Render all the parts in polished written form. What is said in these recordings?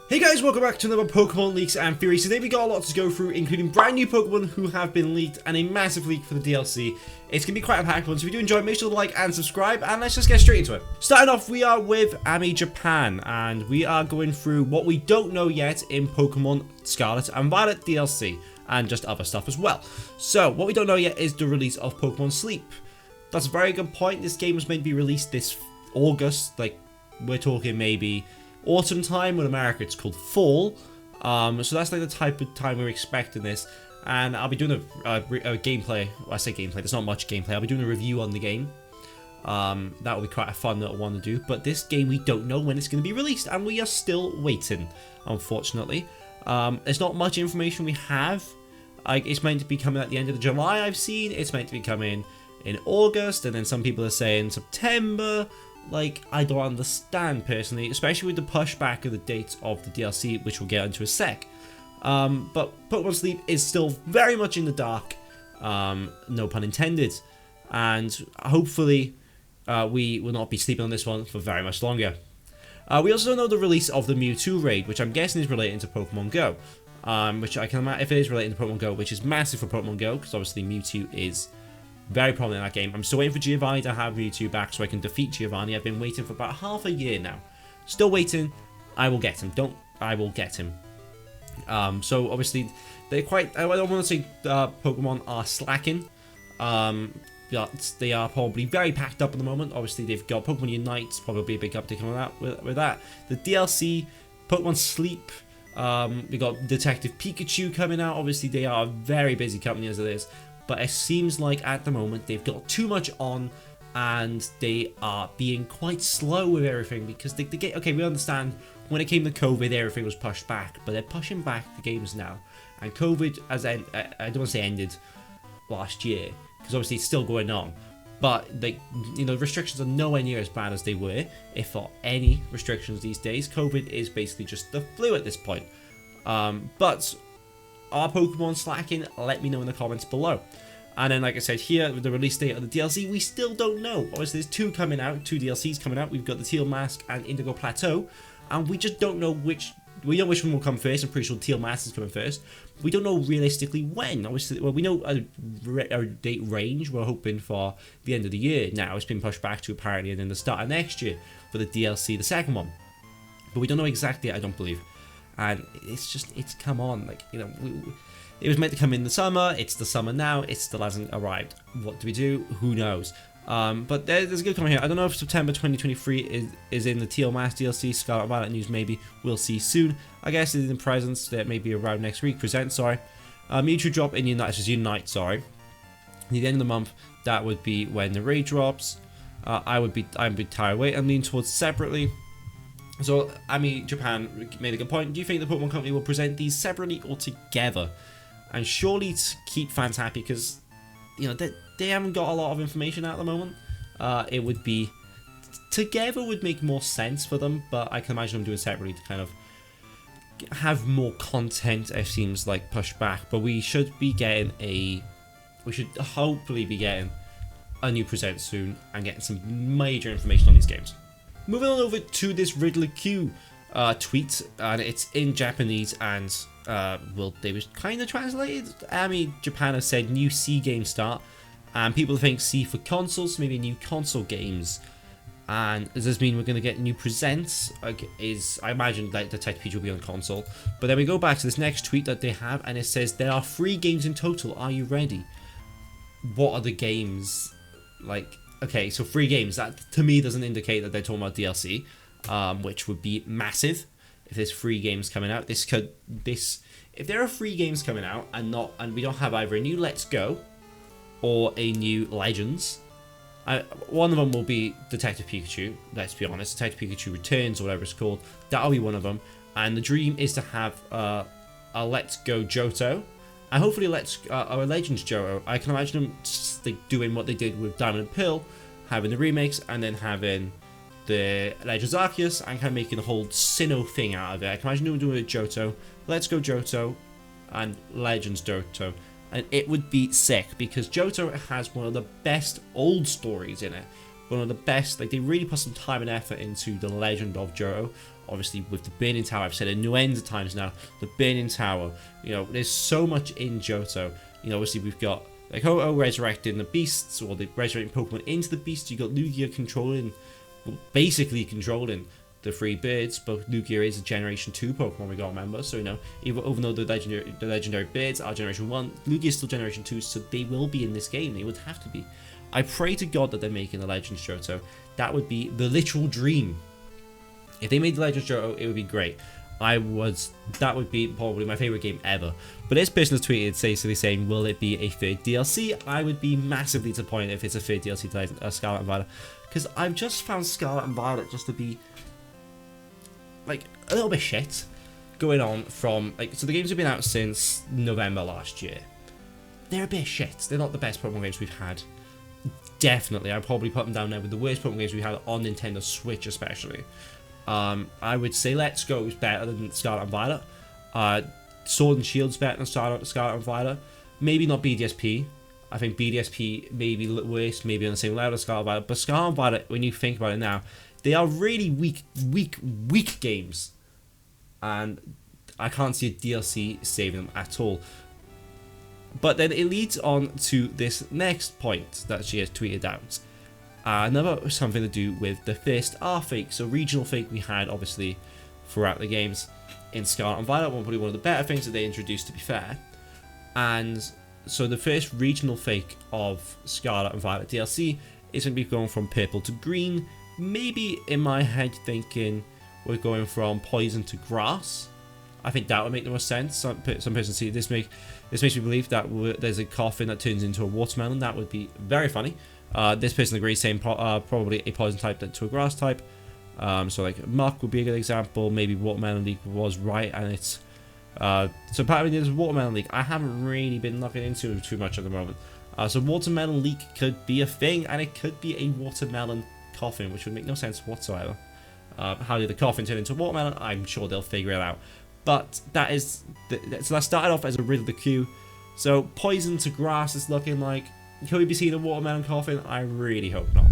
Hey guys, welcome back to another Pokemon Leaks and Theories. Today we got a lot to go through, including brand new Pokemon who have been leaked and a massive leak for the DLC. It's going to be quite a packed one, so if you do enjoy, make sure to like and subscribe, and let's just get straight into it. Starting off, we are with Ami Japan, and we are going through what we don't know yet in Pokemon Scarlet and Violet DLC, and just other stuff as well. So, what we don't know yet is the release of Pokemon Sleep. That's a very good point. This game was meant to be released this August, like, we're talking maybe autumn time. In America it's called fall, so that's like the type of time we're expecting this, and I'll be doing a gameplay. Well, I say gameplay, there's not much gameplay. I'll be doing a review on the game. That will be quite a fun little one to do, but this game we don't know when it's going to be released, and we are still waiting, unfortunately. There's not much information we have. It's meant to be coming at the end of July, I've seen. It's meant to be coming in August, and then some people are saying September. Like, I don't understand personally, especially with the pushback of the date of the DLC, which we'll get into a sec. But Pokemon Sleep is still very much in the dark, no pun intended, and hopefully we will not be sleeping on this one for very much longer. We also don't know the release of the Mewtwo raid, which I'm guessing is related to Pokemon Go, which I can imagine, if it is related to Pokemon Go, which is massive for Pokemon Go, because obviously Mewtwo is very prominent in that game. I'm still waiting for Giovanni to have Mewtwo back so I can defeat Giovanni. I've been waiting for about half a year now. Still waiting. I will get him. I will get him. So obviously, they're quite, I don't want to say Pokemon are slacking. But they are probably very packed up at the moment. Obviously, they've got Pokemon Unite, probably a big update coming out with that. The DLC, Pokemon Sleep, we got Detective Pikachu coming out. Obviously, they are a very busy company as it is. But it seems like at the moment they've got too much on, and they are being quite slow with everything, because they get, okay, we understand when it came to COVID everything was pushed back, but they're pushing back the games now, and COVID I don't want to say ended last year, because obviously it's still going on, but restrictions are nowhere near as bad as they were, if for any restrictions these days. COVID is basically just the flu at this point, but are Pokemon slacking? Let me know in the comments below. And then, like I said here, with the release date of the DLC, we still don't know. Obviously, there's two DLCs coming out. We've got the Teal Mask and Indigo Plateau, and we just don't know which. We know which one will come first. I'm pretty sure Teal Mask is coming first. We don't know realistically when. Obviously, well, we know a date range. We're hoping for the end of the year. Now it's been pushed back to apparently and then the start of next year for the DLC, the second one. But we don't know exactly. I don't believe. And it's come on, like, it was meant to come in the summer, it's the summer now, it still hasn't arrived. What do we do? Who knows? But there's a good comment here. I don't know if September 2023 is in the Teal Mask DLC, Scarlet Violet news maybe, we'll see soon. I guess it's in presents, that may be around next week, Mewtwo drop in Unite, sorry. Near the end of the month, that would be when the raid drops. I would be tired. Wait, I'm leaning towards separately. So, Ami Japan made a good point. Do you think the Pokemon Company will present these separately or together? And surely to keep fans happy, because, they haven't got a lot of information at the moment. It would be, together would make more sense for them, but I can imagine them doing separately to kind of have more content, it seems like, pushed back. But we should hopefully be getting a new present soon and getting some major information on these games. Moving on over to this Riddler Q tweet, and it's in Japanese, and they was kind of translated. Ami Japan has said new C game start, and people think C for consoles, maybe new console games. And does this mean we're going to get new presents? I imagine that Detective Pikachu will be on console. But then we go back to this next tweet that they have, and it says there are 3 games in total. Are you ready? What are the games? Like, okay, so 3 games. That to me doesn't indicate that they're talking about DLC, which would be massive if there's 3 games coming out. If there are 3 games coming out and we don't have either a new Let's Go or a new Legends, one of them will be Detective Pikachu. Let's be honest, Detective Pikachu Returns or whatever it's called. That'll be one of them. And the dream is to have a Let's Go Johto. And hopefully a Legends Johto. I can imagine them doing what they did with Diamond and Pearl, having the remakes, and then having the Legends Arceus, and kind of making the whole Sinnoh thing out of it. I can imagine them doing it Johto, Let's Go Johto, and Legends Johto. And it would be sick, because Johto has one of the best old stories in it. One of the best, like, they really put some time and effort into the legend of Johto. obviously with the Burning Tower, I've said it no end of times now, the Burning Tower, you know, there's so much in Johto. You know, obviously we've got like Ho-Oh resurrecting the beasts, or the resurrecting Pokemon into the beasts. You got Lugia controlling, well, basically controlling the three birds, but Lugia is a Generation 2 Pokemon, we gotta remember. So, you know, even though the legendary birds are Generation 1, Lugia is still Generation 2, so they will be in this game. They would have to be. I pray to God that they're making the Legends Johto. That would be the literal dream. If they made the Legends Johto, it would be great. That would be probably my favorite game ever. But this person has tweeted basically saying, will it be a third DLC? I would be massively disappointed if it's a third DLC to Scarlet and Violet, because I've just found Scarlet and Violet just to be like a little bit shit going on from like, so the games have been out since November last year. They're a bit shit. They're not the best Pokemon games we've had. Definitely, I'd probably put them down there with the worst Pokemon games we had on Nintendo Switch, especially. I would say Let's Go is better than Scarlet and Violet. Sword and Shield's better than Scarlet and Violet. Maybe not BDSP. I think BDSP may be worse, maybe on the same level as Scarlet and Violet. But Scarlet and Violet, when you think about it now, they are really weak games. And I can't see a DLC saving them at all. But then it leads on to this next point that she has tweeted out. Another something to do with the first R-Fake. So regional fake we had obviously throughout the games in Scarlet and Violet, probably one of the better things that they introduced, to be fair. And so the first regional fake of Scarlet and Violet DLC is going to be going from purple to green. Maybe in my head thinking we're going from poison to grass. I think that would make the most sense. Some person see this makes me believe that there's a coffin that turns into a watermelon. That would be very funny. This person agrees, saying probably a poison type to a grass type. So like Muck would be a good example. Maybe Watermelon League was right, and it's so apparently there's Watermelon League. I haven't really been looking into it too much at the moment. So Watermelon League could be a thing, and it could be a watermelon coffin, which would make no sense whatsoever. How did the coffin turn into watermelon? I'm sure they'll figure it out. But that is so that started off as a riddle of the queue. So poison to grass is looking like. Could we be seeing a watermelon coffin? I really hope not.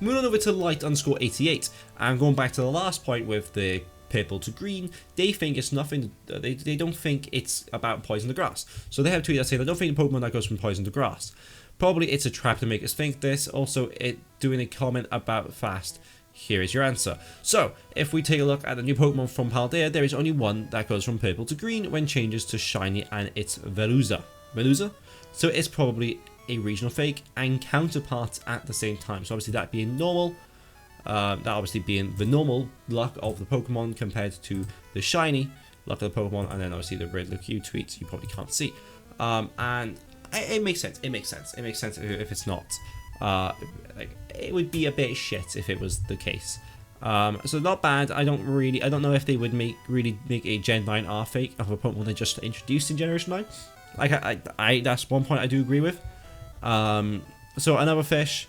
Moving on over to Light_88, and going back to the last point with the purple to green, they think it's nothing. They don't think it's about poison to grass. So they have tweeted that saying they don't think the Pokemon that goes from poison to grass. Probably it's a trap to make us think this. Also, it doing a comment about fast. Here is your answer. So, if we take a look at the new Pokemon from Paldea, there is only one that goes from purple to green when changes to shiny, and it's Veluza. So it's probably a regional fake and counterparts at the same time. So obviously that being normal, that obviously being the normal luck of the Pokemon compared to the shiny luck of the Pokemon, and then obviously the Riddler Q tweets you probably can't see. And it makes sense. It makes sense if it's not. Like it would be a bit shit if it was the case. So not bad. I don't know if they would really make a Gen 9 R fake of a Pokemon they just introduced in Generation 9. Like I that's one point I do agree with. So another fish,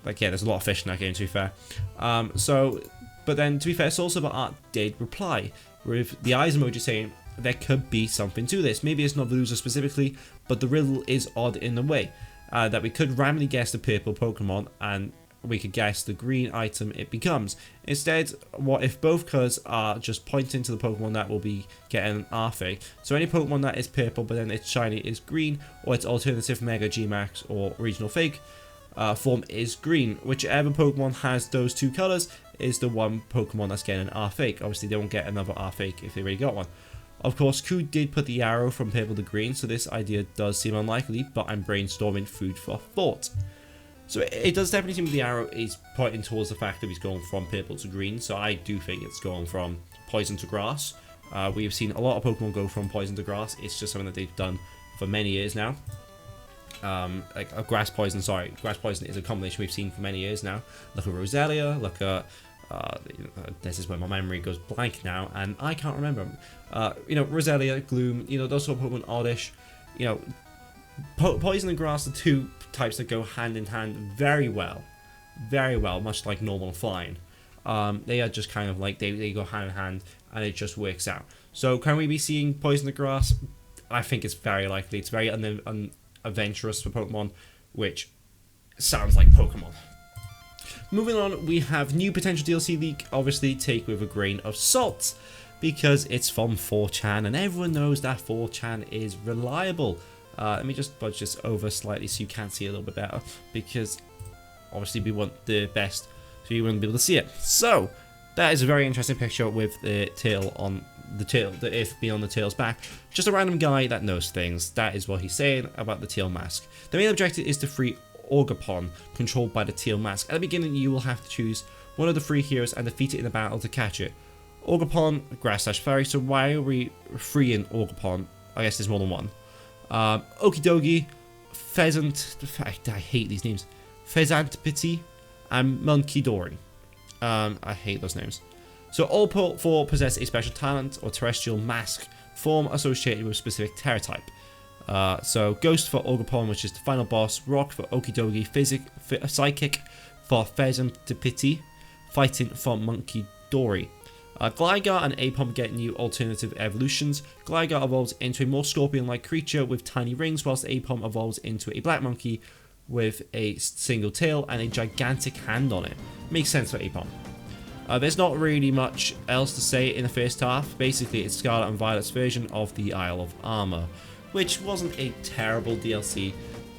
like yeah, there's a lot of fish in that game, to be fair. But then to be fair, Soul Art did reply with the eyes emoji saying there could be something to this. Maybe it's not Veluza specifically, but the riddle is odd in the way that we could randomly guess the purple Pokemon and we could guess the green item it becomes. Instead, what if both colors are just pointing to the Pokemon that will be getting an R-Fake? So any Pokemon that is purple but then its shiny is green, or its alternative Mega G-Max or Regional Fake form is green. Whichever Pokemon has those two colors is the one Pokemon that's getting an R-Fake. Obviously they won't get another R-Fake if they already got one. Of course, Ku did put the arrow from purple to green, so this idea does seem unlikely, but I'm brainstorming food for thought. So it does definitely seem the arrow is pointing towards the fact that he's going from purple to green, so I do think it's going from poison to grass. We've seen a lot of Pokemon go from poison to grass. It's just something that they've done for many years now. Like a grass poison is a combination we've seen for many years now. Look at Roselia, look at this is where my memory goes blank now, and I can't remember. Roselia, Gloom, those sort of Pokemon, Oddish, poison and grass are two types that go hand in hand very well, much like normal flying. They are just kind of like they go hand in hand, and it just works out. So can we be seeing poison and grass? I think it's very likely. It's very adventurous for Pokemon, which sounds like Pokemon. Moving on, we have new potential DLC leak. Obviously, take with a grain of salt, because it's from 4chan, and everyone knows that 4chan is reliable. Let me just budge this over slightly so you can see it a little bit better, because obviously we want the best, so you wouldn't be able to see it. So that is a very interesting picture with the tail on the if being on the tail's back. Just a random guy that knows things. That is what he's saying about the Teal Mask. The main objective is to free Orgapon, controlled by the Teal Mask. At the beginning, you will have to choose one of the 3 heroes and defeat it in a battle to catch it. Orgapon, grass/fairy. So why are we freeing Orgapon? I guess there's more than one. Okidogi, Pheasant. I hate these names. Pheasantpity, and Monkey Dory. I hate those names. So all 4 possess a special talent or terrestrial mask form associated with specific Terra type. So Ghost for Orgapon, which is the final boss. Rock for Okidogi. Psychic for Pheasantpity. Fighting for Monkey Dory. Gligar and Apom get new alternative evolutions. Gligar evolves into a more scorpion-like creature with tiny rings, whilst Apom evolves into a black monkey with a single tail and a gigantic hand on it. Makes sense for Apom. There's not really much else to say in the first half. Basically, it's Scarlet and Violet's version of the Isle of Armor, which wasn't a terrible DLC.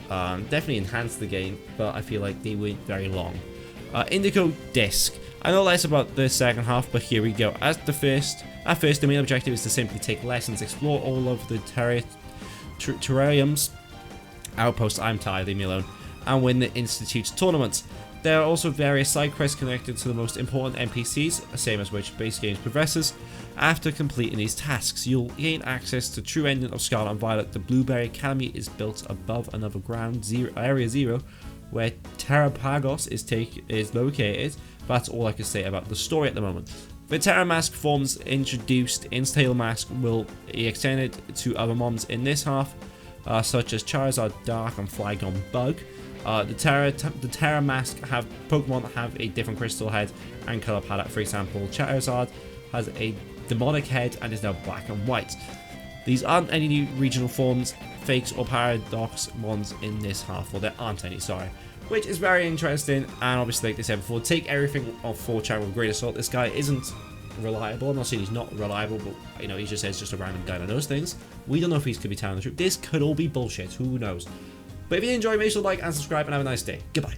Definitely enhanced the game, but I feel like they went very long. Indigo Disc. I know less about the second half, but here we go. At first, the main objective is to simply take lessons, explore all of the terrariums, outposts, I'm tired, leave me alone, and win the Institute's tournaments. There are also various side quests connected to the most important NPCs, same as which base games possesses. After completing these tasks, you'll gain access to true ending of Scarlet and Violet. The Blueberry Academy is built above another ground Area 0, where Terrapagos is located. That's all I can say about the story at the moment. The Teal Mask forms introduced in Teal Mask will be extended to other mons in this half, such as Charizard Dark and Flygon Bug. The Teal Mask Pokemon that have a different crystal head and color palette. For example, Charizard has a demonic head and is now black and white. These aren't any new regional forms, fakes, or paradox mons in this half. Well, there aren't any, sorry. Which is very interesting, and obviously, like they said before, take everything on 4chan with a grain of salt. This guy isn't reliable. I'm not saying he's not reliable, but you know, he just says just a random guy that knows things. We don't know if he could be telling the truth. This could all be bullshit. Who knows? But if you enjoyed, make sure to like and subscribe, and have a nice day. Goodbye.